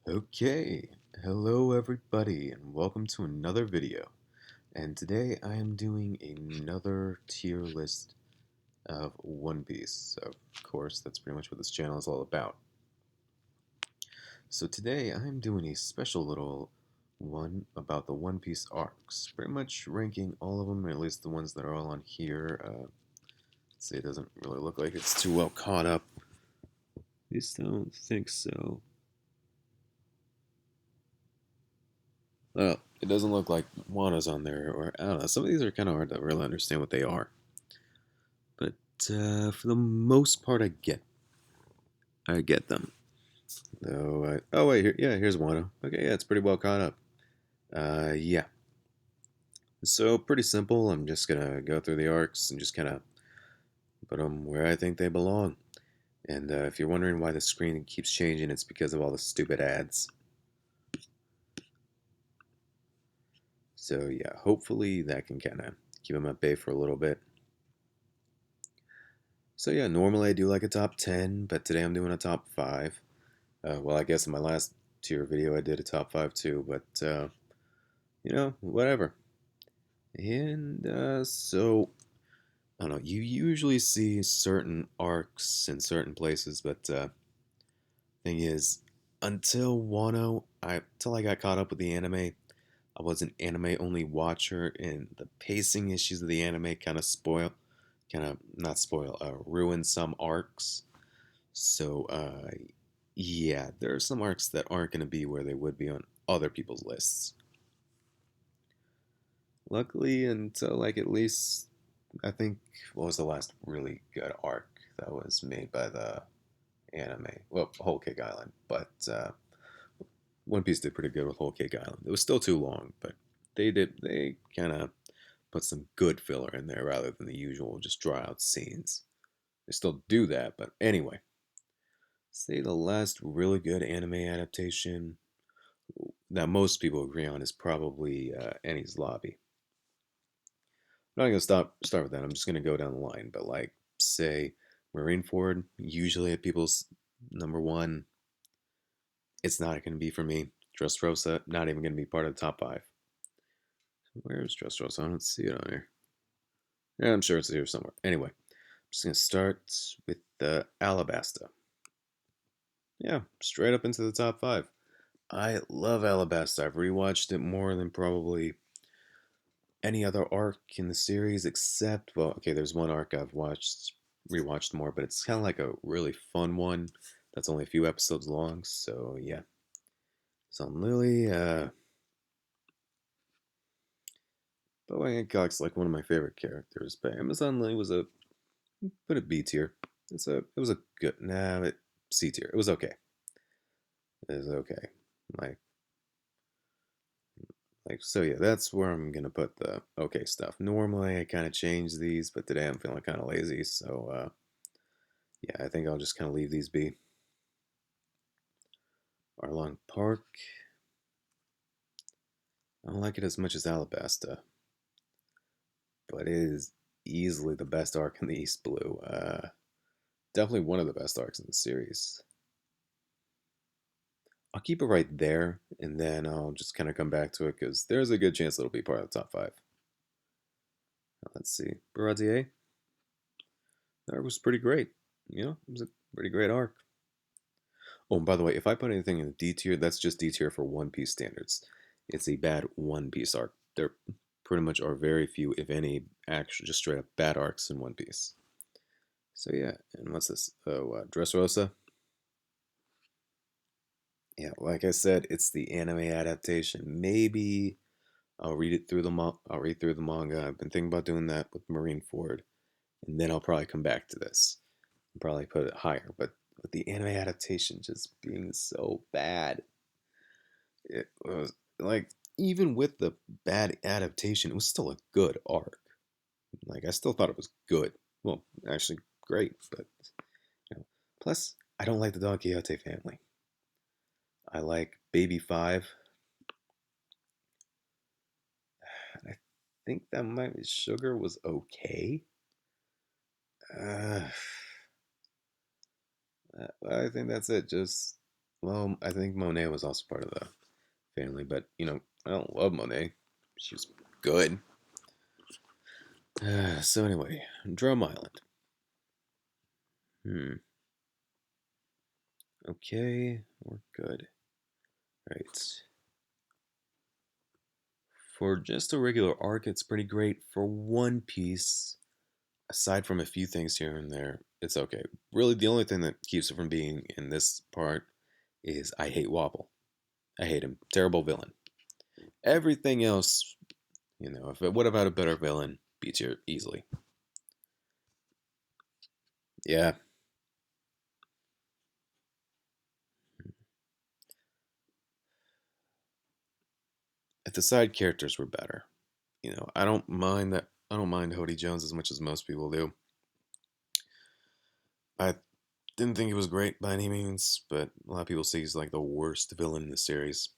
Okay, hello everybody and welcome to another video. And today I am doing another tier list of One Piece. So, of course, that's pretty much what this channel is all about. So today I'm doing a special little one about the One Piece arcs. Pretty much ranking all of them, or at least the ones that are all on here. Let's see, it doesn't really look like it's too well caught up. At least I don't think so. Well, it doesn't look like Wano's on there, or I don't know. Some of these are kind of hard to really understand what they are. But for the most part, I get them. Though, oh wait, here's Wano. Okay, yeah, it's pretty well caught up. Yeah. So pretty simple. I'm just gonna go through the arcs and just kind of put them where I think they belong. And if you're wondering why the screen keeps changing, it's because of all the stupid ads. So yeah, hopefully that can kind of keep them at bay for a little bit. So yeah, normally I do like a top 10, but today I'm doing a top 5. Well, I guess in my last tier video I did a top 5 too, but whatever. And so, I don't know, you usually see certain arcs in certain places, but thing is, until Wano, until I got caught up with the anime, I was an anime only watcher, and the pacing issues of the anime ruin some arcs. So, yeah, there are some arcs that aren't going to be where they would be on other people's lists. Luckily, until like at least, I think, what was the last really good arc that was made by the anime? Well, Whole Cake Island, but One Piece did pretty good with Whole Cake Island. It was still too long, but they kind of put some good filler in there rather than the usual just draw out scenes. They still do that, but anyway. Say the last really good anime adaptation that most people agree on is probably Enies Lobby. I'm not gonna start with that. I'm just gonna go down the line. But like, say Marineford, usually at people's number one, it's not gonna be for me. Dressrosa, not even gonna be part of the top 5. Where's Dressrosa? I don't see it on here. Yeah, I'm sure it's here somewhere. Anyway, I'm just gonna start with the Alabasta. Yeah, straight up into the top 5. I love Alabasta. I've rewatched it more than probably any other arc in the series except, well, okay, there's one arc I've rewatched more, but it's kind of like a really fun one that's only a few episodes long. So yeah, Sun Lily, Boa Hancock's like one of my favorite characters, but Amazon Lily was a put a B tier. It was a good C tier. It was okay. It was okay. Like so yeah, that's where I'm gonna put the okay stuff. Normally I kind of change these, but today I'm feeling kind of lazy, so yeah, I think I'll just kind of leave these be. Arlong Park. I don't like it as much as Alabasta, but it is easily the best arc in the East Blue. Definitely one of the best arcs in the series. I'll keep it right there, and then I'll just kind of come back to it because there's a good chance it'll be part of the top 5. Let's see. Baradier. That was pretty great. It was a pretty great arc. Oh, and by the way, if I put anything in D tier, that's just D tier for One Piece standards. It's a bad One Piece arc. There pretty much are very few, if any, actual just straight up bad arcs in One Piece. So yeah, and what's this? Oh, Dressrosa. Yeah, like I said, it's the anime adaptation. Maybe I'll read through the manga. I've been thinking about doing that with Marineford, and then I'll probably come back to this and probably put it higher. But with the anime adaptation just being so bad, it was like even with the bad adaptation, it was still a good arc. Like I still thought it was good. Well, actually great, but plus I don't like the Don Quixote family. I like Baby Five. I think that might be Sugar was okay. Uh, I think that's it. Just well, I think Monet was also part of the family, but I don't love Monet. She was good. So anyway, Drum Island. Hmm. Okay, we're good. Right. For just a regular arc, it's pretty great. For One Piece, aside from a few things here and there, it's okay. Really, the only thing that keeps it from being in this part is I hate Wobble. I hate him. Terrible villain. Everything else, if it would have had a better villain, beats you easily. Yeah. If the side characters were better, I don't mind that. I don't mind Hody Jones as much as most people do. I didn't think it was great by any means, but a lot of people say he's like the worst villain in the series.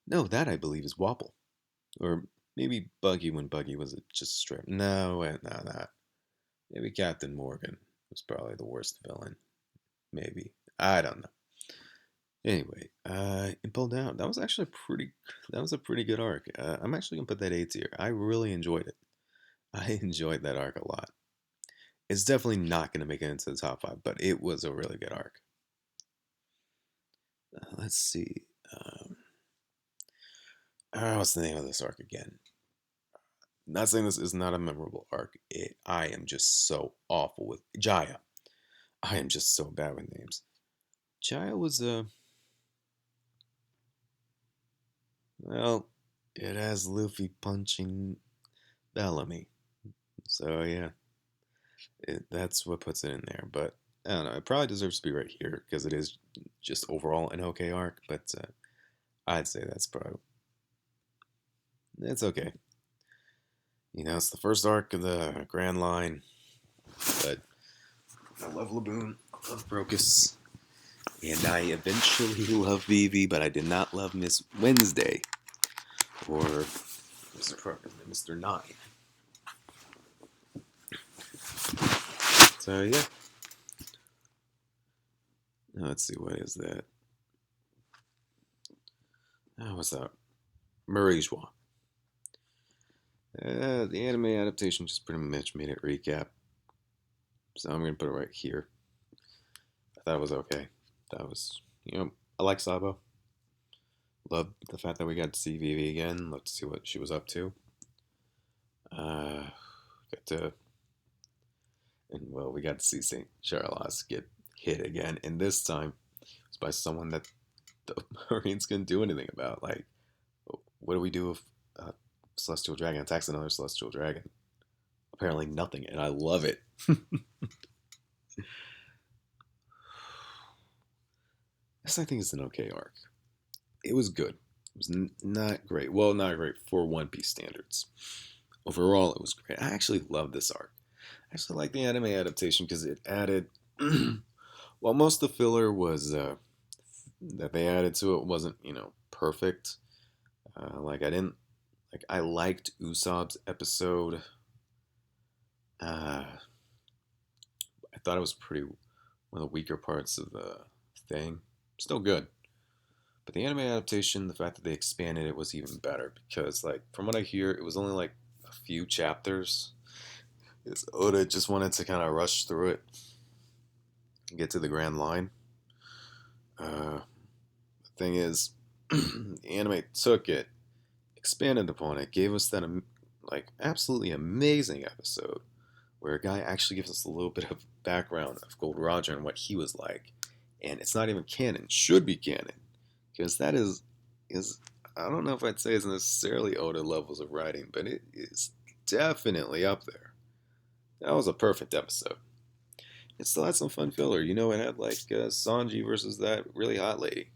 No, that I believe is Wobble. Or maybe Buggy when Buggy was just straight. No, no, that. Maybe Captain Morgan was probably the worst villain. Maybe. I don't know. Anyway, Impel Down. That was actually pretty. That was a pretty good arc. I'm actually gonna put that A tier. I really enjoyed it. I enjoyed that arc a lot. It's definitely not gonna make it into the top five, but it was a really good arc. Let's see. Um, what's the name of this arc again? Not saying this is not a memorable arc. I am just so awful with Jaya. I am just so bad with names. Jaya was well, it has Luffy punching Bellamy. So yeah, that's what puts it in there. But I don't know. It probably deserves to be right here because it is just overall an okay arc. But I'd say that's probably it's okay. It's the first arc of the Grand Line, but I love Laboon, I love Brocus, and I eventually love Vivi, but I did not love Miss Wednesday or Mr. Nine. So yeah, now, let's see, what is that? Oh, what's that? Murray Joie. The anime adaptation just pretty much made it recap, so I'm gonna put it right here. I thought it was okay. That was, I like Sabo. Loved the fact that we got to see Vivi again. Loved to see what she was up to. Got to, and well, we got to see Saint Charles get hit again, and this time it's by someone that the Marines couldn't do anything about. Like, what do we do if a celestial dragon attacks another celestial dragon? Apparently nothing, and I love it. This, I think, is an okay arc. It was good. It was not great. Well, not great for One Piece standards. Overall, it was great. I actually love this arc. I actually like the anime adaptation because it added. While most of the filler was that they added to it wasn't perfect. Like I didn't like I liked Usopp's episode. Uh, I thought it was pretty one of the weaker parts of the thing. Still good. But the anime adaptation, the fact that they expanded it was even better because, like, from what I hear, it was only like a few chapters. Because Oda just wanted to kind of rush through it and get to the Grand Line. The thing is, the anime took it, expanded upon it, gave us that like absolutely amazing episode where a guy actually gives us a little bit of background of Gold Roger and what he was like, and it's not even canon. Should be canon because that is I don't know if I'd say it's necessarily Oda levels of writing, but it is definitely up there. That was a perfect episode. It still had some fun filler. It had like Sanji versus that really hot lady.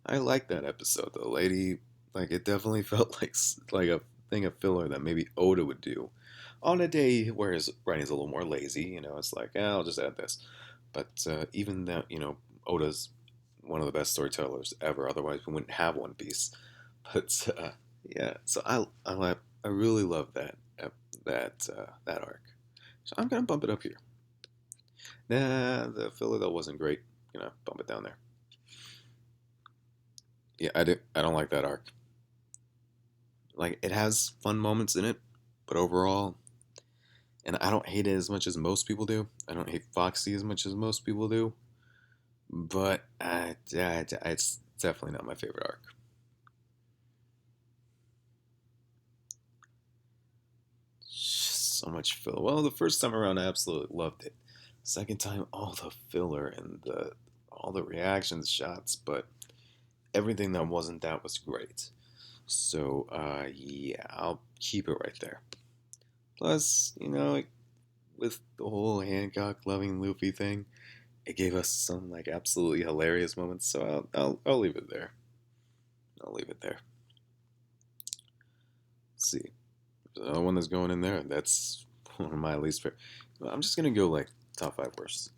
I liked that episode. The lady, like, it definitely felt like a thing of filler that maybe Oda would do on a day where his writing's a little more lazy. It's like, I'll just add this. But even that, Oda's one of the best storytellers ever. Otherwise, we wouldn't have One Piece. But yeah, so I really love that arc. So I'm gonna bump it up here. Nah, the filler though wasn't great. Bump it down there. Yeah, I don't like that arc. Like it has fun moments in it, but overall, and I don't hate it as much as most people do. I don't hate Foxy as much as most people do, but it's definitely not my favorite arc. So much filler. Well, the first time around, I absolutely loved it. Second time, all the filler and the all the reactions shots, but everything that wasn't that was great. So, yeah, I'll keep it right there. Plus, with the whole Hancock loving Luffy thing, it gave us some like absolutely hilarious moments. So I'll leave it there. I'll leave it there. Let's see, there's another one that's going in there. That's one of my least favorite. I'm just gonna go like top five worst.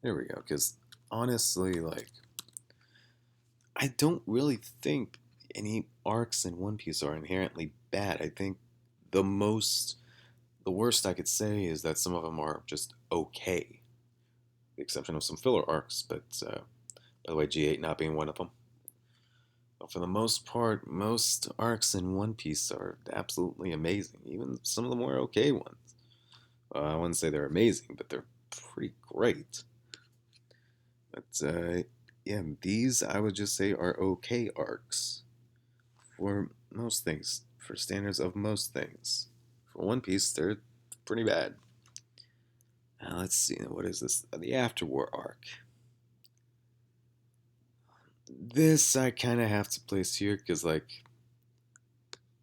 There we go. Because honestly, like I don't really think any arcs in One Piece are inherently bad. I think the most, the worst I could say is that some of them are just okay, the exception of some filler arcs. But by the way, G8 not being one of them. But for the most part, most arcs in One Piece are absolutely amazing. Even some of the more okay ones. I wouldn't say they're amazing, but they're pretty great. But yeah, these I would just say are okay arcs for most things, for standards of most things. For One Piece, they're pretty bad. Now let's see, what is this? The Afterwar arc. This I kind of have to place here because, like,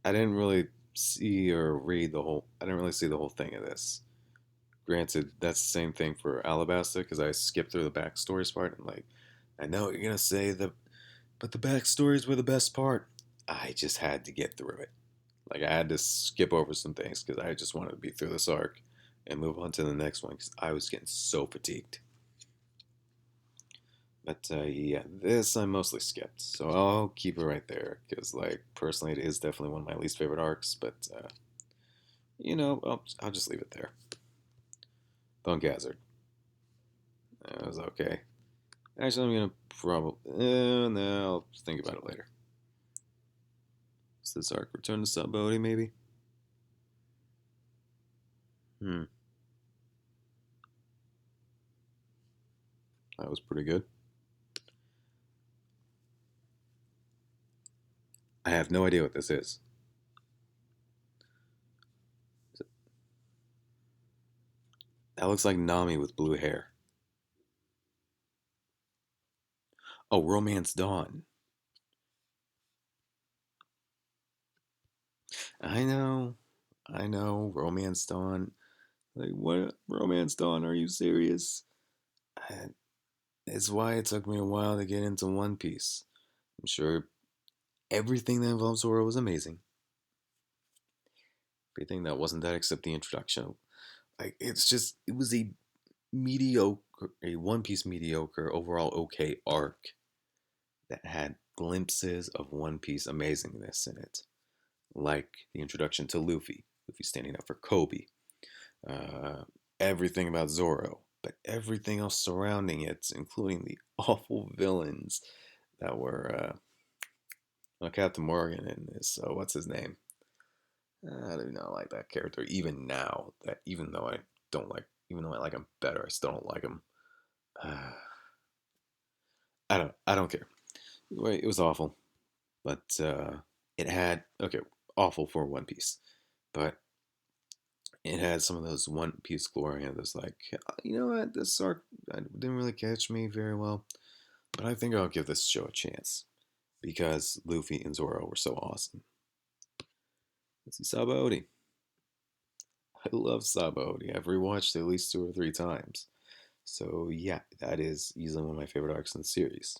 I didn't really see or read the whole. I didn't really see the whole thing of this. Granted, that's the same thing for Alabasta because I skipped through the backstories part and like, I know what you're gonna say but the backstories were the best part. I just had to get through it. Like I had to skip over some things because I just wanted to be through this arc and move on to the next one because I was getting so fatigued. But yeah, this I mostly skipped, so I'll keep it right there because, like, personally, it is definitely one of my least favorite arcs. But I'll just leave it there. Thunk Hazard. That was okay. Actually, I'm gonna probably no, I'll think about it later. Is this arc Return to Sabaody maybe? Hmm, that was pretty good. I have no idea what this is. That looks like Nami with blue hair. Oh, Romance Dawn. I know, I know, Romance Dawn. Like, what? Romance Dawn, are you serious? And it's why it took me a while to get into One Piece. I'm sure everything that involves Zoro was amazing. Everything that wasn't that except the introduction. Like, it was a mediocre, a One Piece mediocre, overall okay arc that had glimpses of One Piece amazingness in it. Like the introduction to Luffy, Luffy standing up for Kobe, uh, everything about Zoro, but everything else surrounding it, including the awful villains that were Captain Morgan and this. What's his name? I do not like that character even now. That even though I don't like, even though I like him better, I still don't like him. I don't care. Anyway, it was awful, but it had okay, awful for One Piece, but it had some of those One Piece glory and this like, you know what, this arc didn't really catch me very well, but I think I'll give this show a chance because Luffy and Zoro were so awesome. Let's see, Sabaody. I love Sabaody. I've rewatched it at least two or three times. So yeah, that is easily one of my favorite arcs in the series.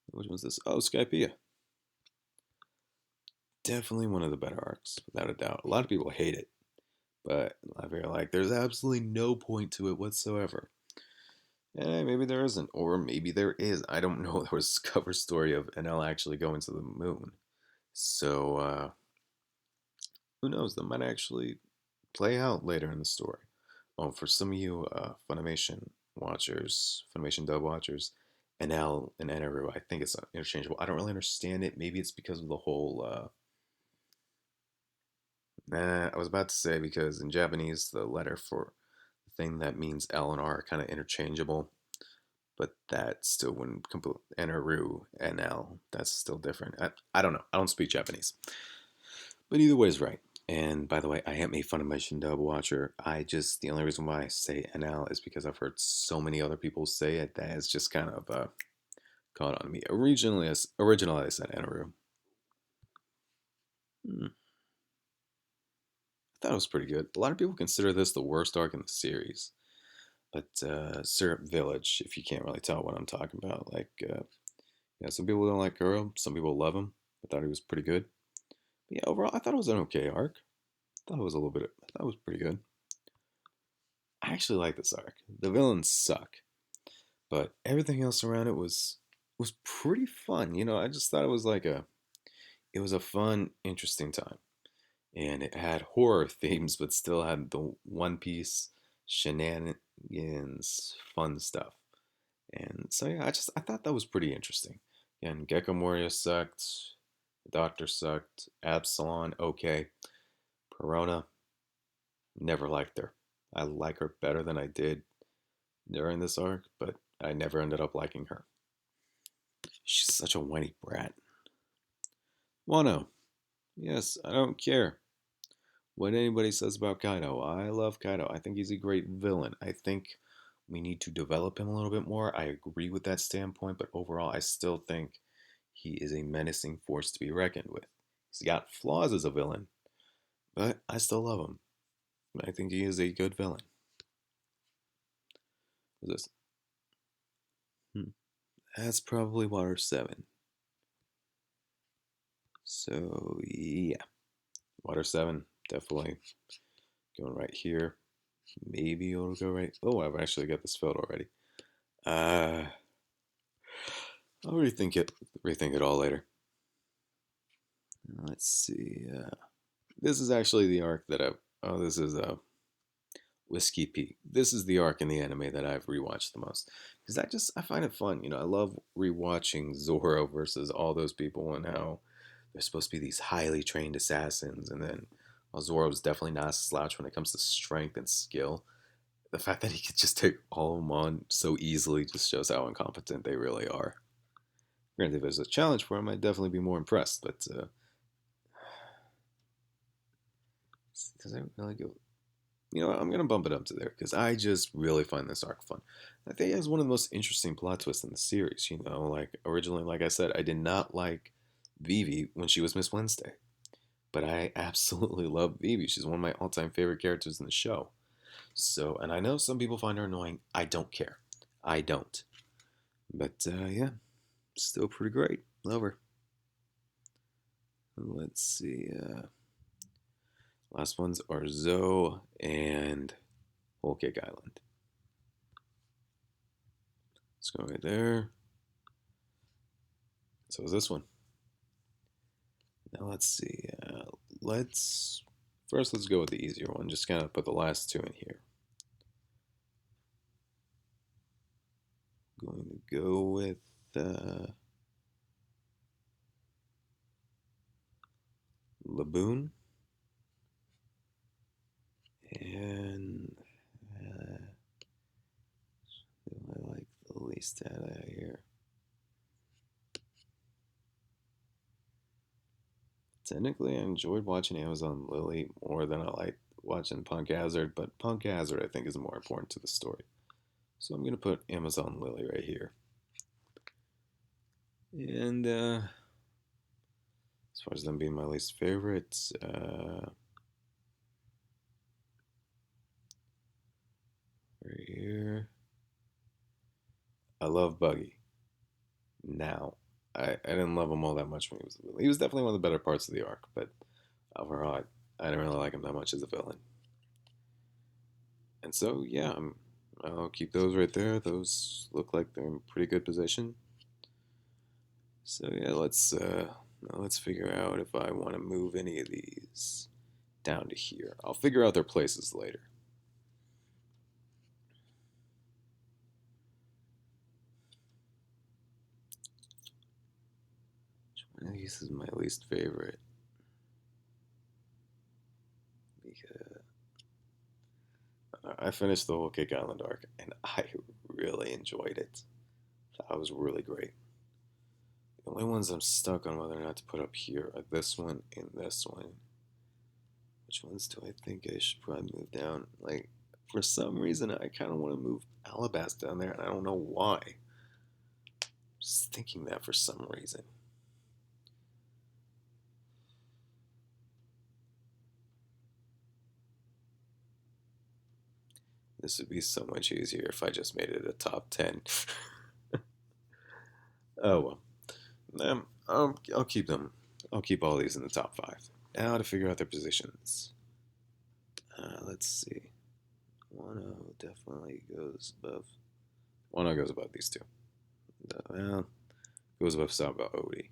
Which one's this? Oh, Skypiea. Definitely one of the better arcs, without a doubt. A lot of people hate it, but I feel like there's absolutely no point to it whatsoever. Maybe there isn't, or maybe there is. I don't know. There was a cover story of NL actually going to the moon. So who knows? That might actually play out later in the story. For some of you Funimation watchers, Funimation dub watchers, NL and Eneru, I think it's interchangeable. I don't really understand it. Maybe it's because of the whole. I was about to say because in Japanese, the letter for the thing that means L and R are kind of interchangeable, but that still wouldn't complete Eneru and L. That's still different. I don't know. I don't speak Japanese. But either way is right. And by the way, I am a Funimation dub watcher. The only reason why I say NL is because I've heard so many other people say it that it's just kind of caught on me. Originally I said Eneru. Hmm, I thought it was pretty good. A lot of people consider this the worst arc in the series. But Syrup Village, if you can't really tell what I'm talking about, yeah, some people don't like Kuro, some people love him. I thought he was pretty good. But yeah, overall, I thought it was an okay arc. I thought it was a little bit. I thought it was pretty good. I actually like this arc. The villains suck, but everything else around it was pretty fun. I just thought it was a fun, interesting time, and it had horror themes, but still had the One Piece shenanigans, fun stuff. And so yeah, I thought that was pretty interesting. And Gecko Moria sucked. The Doctor sucked. Absalon, okay. Perona, never liked her. I like her better than I did during this arc, but I never ended up liking her. She's such a whiny brat. Wano, yes, I don't care what anybody says about Kaido. I love Kaido. I think he's a great villain. I think we need to develop him a little bit more. I agree with that standpoint, but overall, I still think he is a menacing force to be reckoned with. He's got flaws as a villain, but I still love him. I think he is a good villain. What's this? Hmm. That's probably Water 7. So, yeah. Water 7, definitely going right here. Maybe it'll go right. Oh, I've actually got this filled already. Uh, I'll rethink it all later. Let's see. This is actually the arc that I've. Oh, this is Whiskey Peak. This is the arc in the anime that I've rewatched the most because I find it fun. I love rewatching Zoro versus all those people and how they're supposed to be these highly trained assassins, and then Zoro's definitely not a slouch when it comes to strength and skill. The fact that he could just take all of them on so easily just shows how incompetent they really are. Granted, if there's a challenge for him, I'd definitely be more impressed, but does it really go? I'm gonna bump it up to there because I just really find this arc fun. I think it has one of the most interesting plot twists in the series. Like originally, like I said, I did not like Vivi when she was Miss Wednesday, but I absolutely love Vivi. She's one of my all-time favorite characters in the show. So, and I know some people find her annoying. I don't care. I don't. But yeah, still pretty great. Love her. Let's see. Last ones are Zoe and Whole Cake Island. Let's go right there. So is this one. Now let's see. Let's go with the easier one. Just kind of put the last two in here. Going to go with Laboon and who I like the least out of here. Technically, I enjoyed watching Amazon Lily more than I liked watching Punk Hazard, but Punk Hazard I think is more important to the story. So I'm gonna put Amazon Lily right here. And as far as them being my least favorite, right here, I love Buggy. Now, I didn't love him all that much when he was a villain. He was definitely one of the better parts of the arc, but overall, I didn't really like him that much as a villain. And so, yeah, I'll keep those right there. Those look like they're in pretty good position. So yeah, let's figure out if I want to move any of these. down to here. I'll figure out their places later. Which one of these is my least favorite? Because I finished the whole Kick Island arc, and I really enjoyed it. That was really great. The only ones I'm stuck on whether or not to put up here are this one and this one. Which ones do I think I should probably move down? Like, for some reason, I kind of want to move Alabasta down there, and I don't know why. Just thinking that for some reason. This would be so much easier if I just made it a top 10. Oh well. I'll keep them. I'll keep all these in the top 5. Now to figure out their positions. Let's see. Wano definitely goes above. Wano goes above these two. Well, goes above Saba Odie.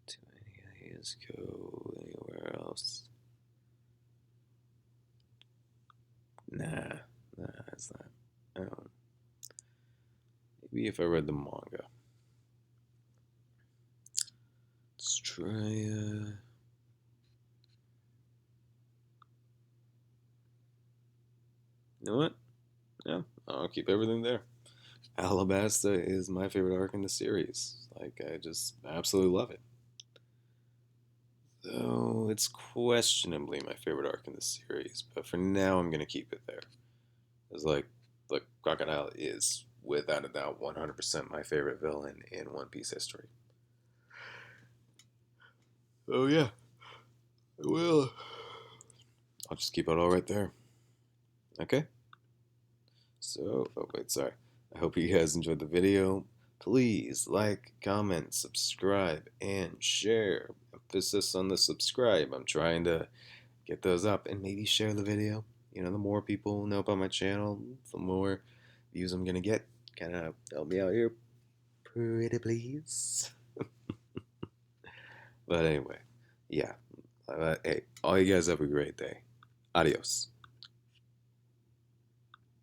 Too many ideas go anywhere else. Nah, it's not. Maybe if I read the manga. Let's try. You know what? Yeah, I'll keep everything there. Alabasta is my favorite arc in the series. Like, I just absolutely love it. Though it's questionably my favorite arc in the series, but for now I'm gonna keep it there. It's like, look, Crocodile is without a doubt 100% my favorite villain in One Piece history. Oh yeah, I will. I'll just keep it all right there. Okay. So, oh wait, sorry. I hope you guys enjoyed the video. Please like, comment, subscribe, and share. Emphasis on the subscribe. I'm trying to get those up and maybe share the video. You know, the more people know about my channel, the more views I'm gonna get. Kind of help me out here, pretty please. But anyway, yeah. Hey, all you guys have a great day. Adios.